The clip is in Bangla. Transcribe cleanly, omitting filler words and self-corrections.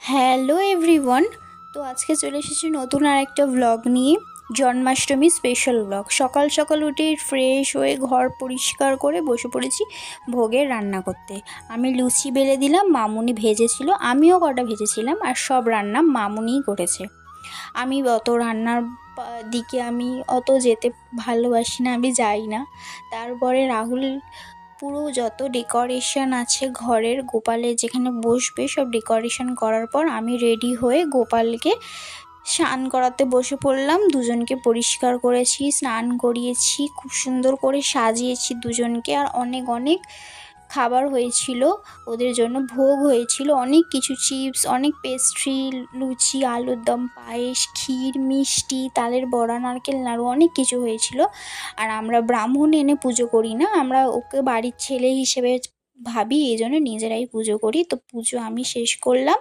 Hello everyone. তো আজকে চলে এসেছি নতুন আর একটা ব্লগ নিয়ে, জন্মাষ্টমী স্পেশাল ব্লগ। সকাল সকাল উঠে ফ্রেশ হয়ে ঘর পরিষ্কার করে বসে পড়েছি ভোগের রান্না করতে। আমি লুচি বেলে দিলাম, মামুনি ভেজেছিল, আমিও কটা ভেজেছিলাম, আর সব রান্না মামুনিই করেছে। আমি অত রান্নার দিকে আমি অত যেতে ভালোবাসি না, আমি যাই না। তারপরে রাহুল পুরো যত ডেকোরেশন আছে ঘরের, গোপালের যেখানে বসবে সব ডেকোরেশন করার পর আমি রেডি হয়ে গোপালকে স্নান করাতে বসে পড়লাম। দুজনকে পরিষ্কার করেছি, স্নান করিয়েছি, খুব সুন্দর করে সাজিয়েছি দুজনকে। আর অনেক অনেক খাবার হয়েছিল, ওদের জন্য ভোগ হয়েছিল অনেক কিছু, চিপস, অনেক পেস্ট্রি, লুচি, আলুর দম, পায়েস, ক্ষীর, মিষ্টি, তালের বড়া, নারকেল নাড়ু, অনেক কিছু হয়েছিল। আর আমরা ব্রাহ্মণ এনে পুজো করি না, আমরা ওকে বাড়ির ছেলে হিসেবে ভাবি, এই জন্য নিজেরাই পুজো করি। তো পুজো আমি শেষ করলাম।